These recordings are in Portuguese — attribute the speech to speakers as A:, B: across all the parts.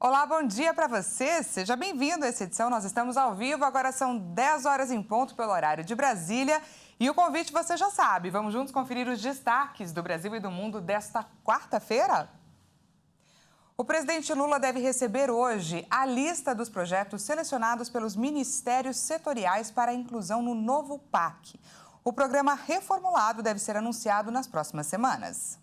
A: Olá, bom dia para você. Seja bem-vindo a essa edição. Nós estamos ao vivo, agora são 10 horas em ponto pelo horário de Brasília. E o convite você já sabe. Vamos juntos conferir os destaques do Brasil e do mundo desta quarta-feira? O presidente Lula deve receber hoje a lista dos projetos selecionados pelos ministérios setoriais para a inclusão no novo PAC. O programa reformulado deve ser anunciado nas próximas semanas.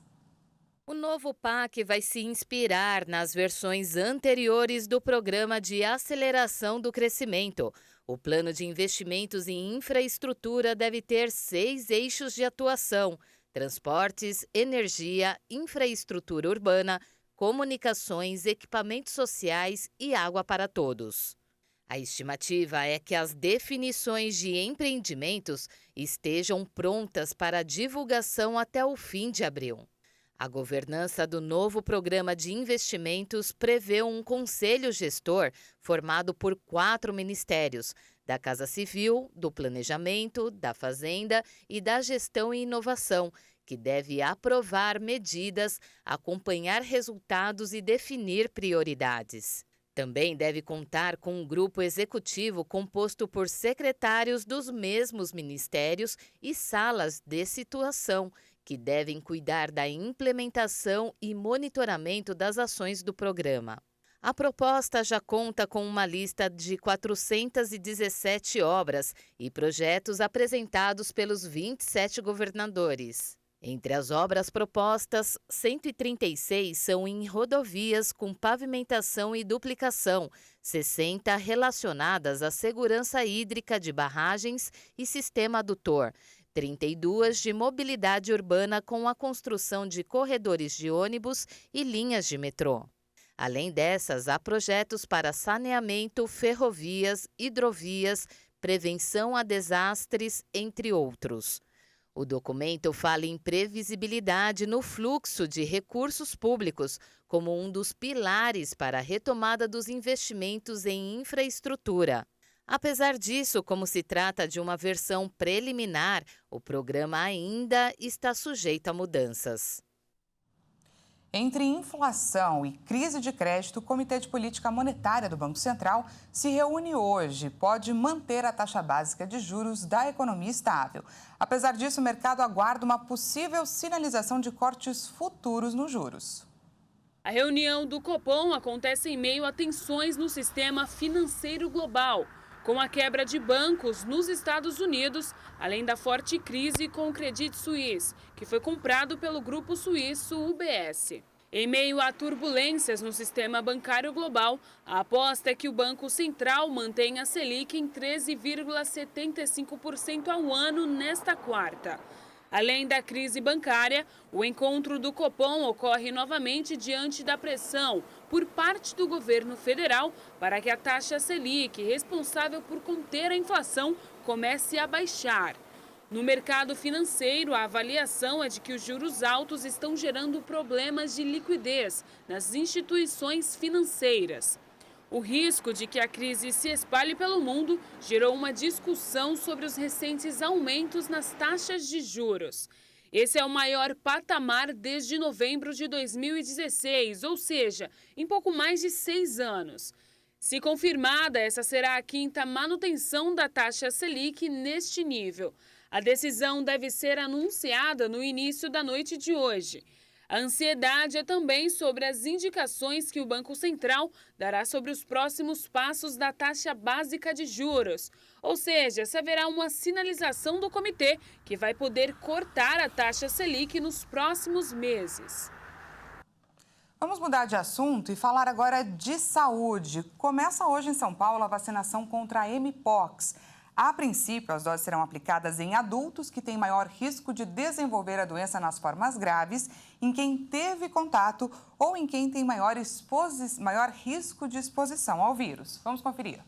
B: O novo PAC vai se inspirar nas versões anteriores do Programa de Aceleração do Crescimento. O plano de investimentos em infraestrutura deve ter 6 eixos de atuação: transportes, energia, infraestrutura urbana, comunicações, equipamentos sociais e água para todos. A estimativa é que as definições de empreendimentos estejam prontas para divulgação até o fim de abril. A governança do novo programa de investimentos prevê um conselho gestor formado por 4 ministérios: da Casa Civil, do Planejamento, da Fazenda e da Gestão e Inovação, que deve aprovar medidas, acompanhar resultados e definir prioridades. Também deve contar com um grupo executivo composto por secretários dos mesmos ministérios e salas de situação, que devem cuidar da implementação e monitoramento das ações do programa. A proposta já conta com uma lista de 417 obras e projetos apresentados pelos 27 governadores. Entre as obras propostas, 136 são em rodovias com pavimentação e duplicação, 60 relacionadas à segurança hídrica de barragens e sistema adutor, 32 de mobilidade urbana com a construção de corredores de ônibus e linhas de metrô. Além dessas, há projetos para saneamento, ferrovias, hidrovias, prevenção a desastres, entre outros. O documento fala em previsibilidade no fluxo de recursos públicos como um dos pilares para a retomada dos investimentos em infraestrutura. Apesar disso, como se trata de uma versão preliminar, o programa ainda está sujeito a mudanças.
A: Entre inflação e crise de crédito, o Comitê de Política Monetária do Banco Central se reúne hoje. Pode manter a taxa básica de juros da economia estável. Apesar disso, o mercado aguarda uma possível sinalização de cortes futuros nos juros.
C: A reunião do Copom acontece em meio a tensões no sistema financeiro global, com a quebra de bancos nos Estados Unidos, além da forte crise com o Credit Suisse, que foi comprado pelo grupo suíço UBS. Em meio a turbulências no sistema bancário global, a aposta é que o Banco Central mantenha a Selic em 13,75% ao ano nesta quarta. Além da crise bancária, o encontro do Copom ocorre novamente diante da pressão por parte do governo federal para que a taxa Selic, responsável por conter a inflação, comece a baixar. No mercado financeiro, a avaliação é de que os juros altos estão gerando problemas de liquidez nas instituições financeiras. O risco de que a crise se espalhe pelo mundo gerou uma discussão sobre os recentes aumentos nas taxas de juros. Esse é o maior patamar desde novembro de 2016, ou seja, em pouco mais de 6 anos. Se confirmada, essa será a 5ª manutenção da taxa Selic neste nível. A decisão deve ser anunciada no início da noite de hoje. A ansiedade é também sobre as indicações que o Banco Central dará sobre os próximos passos da taxa básica de juros. Ou seja, se haverá uma sinalização do comitê que vai poder cortar a taxa Selic nos próximos meses.
A: Vamos mudar de assunto e falar agora de saúde. Começa hoje em São Paulo a vacinação contra a Mpox. A princípio, as doses serão aplicadas em adultos que têm maior risco de desenvolver a doença nas formas graves, em quem teve contato ou em quem tem maior risco de exposição ao vírus. Vamos conferir.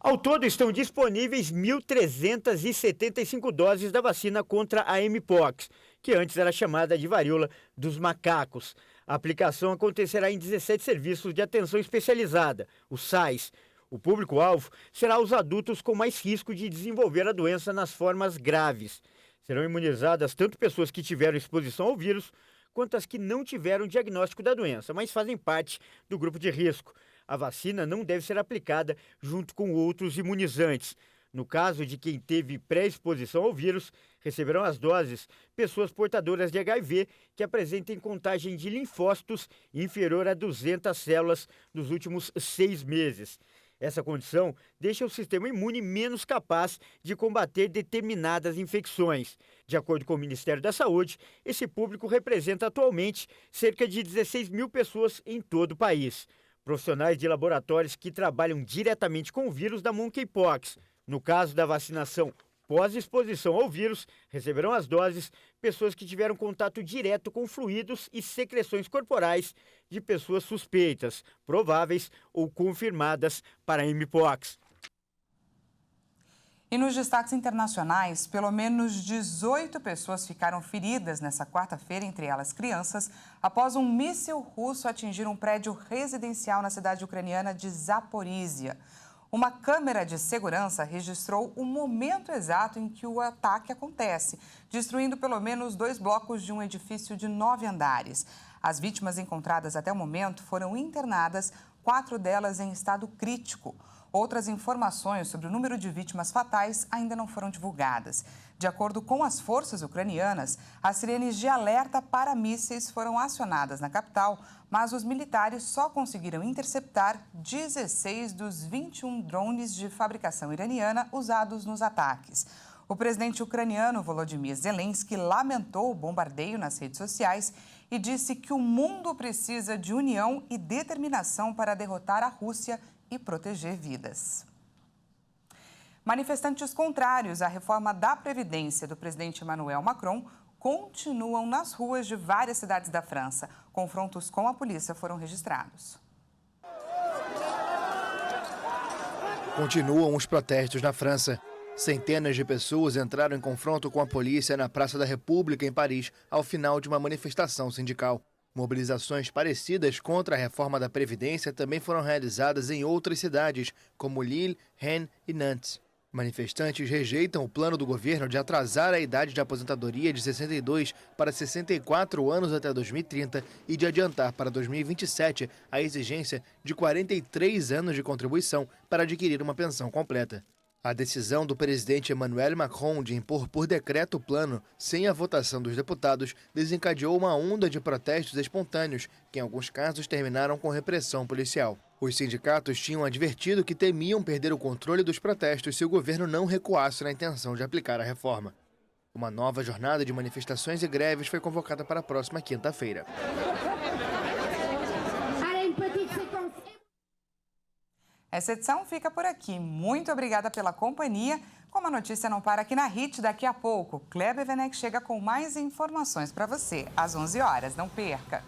D: Ao todo, estão disponíveis 1.375 doses da vacina contra a Mpox, que antes era chamada de varíola dos macacos. A aplicação acontecerá em 17 serviços de atenção especializada, os SAIS. O público-alvo será os adultos com mais risco de desenvolver a doença nas formas graves. Serão imunizadas tanto pessoas que tiveram exposição ao vírus, quanto as que não tiveram diagnóstico da doença, mas fazem parte do grupo de risco. A vacina não deve ser aplicada junto com outros imunizantes. No caso de quem teve pré-exposição ao vírus, receberão as doses pessoas portadoras de HIV que apresentem contagem de linfócitos inferior a 200 células nos últimos 6 meses. Essa condição deixa o sistema imune menos capaz de combater determinadas infecções. De acordo com o Ministério da Saúde, esse público representa atualmente cerca de 16 mil pessoas em todo o país. Profissionais de laboratórios que trabalham diretamente com o vírus da monkeypox. No caso da vacinação pós-exposição ao vírus, receberão as doses pessoas que tiveram contato direto com fluidos e secreções corporais de pessoas suspeitas, prováveis ou confirmadas para a mpox.
A: E nos destaques internacionais, pelo menos 18 pessoas ficaram feridas nesta quarta-feira, entre elas crianças, após um míssil russo atingir um prédio residencial na cidade ucraniana de Zaporízia. Uma câmera de segurança registrou o momento exato em que o ataque acontece, destruindo pelo menos 2 blocos de um edifício de 9 andares. As vítimas encontradas até o momento foram internadas, 4 delas em estado crítico. Outras informações sobre o número de vítimas fatais ainda não foram divulgadas. De acordo com as forças ucranianas, as sirenes de alerta para mísseis foram acionadas na capital, mas os militares só conseguiram interceptar 16 dos 21 drones de fabricação iraniana usados nos ataques. O presidente ucraniano Volodymyr Zelensky lamentou o bombardeio nas redes sociais e disse que o mundo precisa de união e determinação para derrotar a Rússia e proteger vidas. Manifestantes contrários à reforma da Previdência do presidente Emmanuel Macron continuam nas ruas de várias cidades da França. Confrontos com a polícia foram registrados.
E: Continuam os protestos na França. Centenas de pessoas entraram em confronto com a polícia na Praça da República, em Paris, ao final de uma manifestação sindical. Mobilizações parecidas contra a reforma da Previdência também foram realizadas em outras cidades, como Lille, Rennes e Nantes. Manifestantes rejeitam o plano do governo de atrasar a idade de aposentadoria de 62 para 64 anos até 2030 e de adiantar para 2027 a exigência de 43 anos de contribuição para adquirir uma pensão completa. A decisão do presidente Emmanuel Macron de impor por decreto o plano, sem a votação dos deputados, desencadeou uma onda de protestos espontâneos, que em alguns casos terminaram com repressão policial. Os sindicatos tinham advertido que temiam perder o controle dos protestos se o governo não recuasse na intenção de aplicar a reforma. Uma nova jornada de manifestações e greves foi convocada para a próxima quinta-feira.
A: Essa edição fica por aqui. Muito obrigada pela companhia. Como a notícia não para aqui na HIT, daqui a pouco, Kleber Werneck chega com mais informações para você, às 11 horas. Não perca!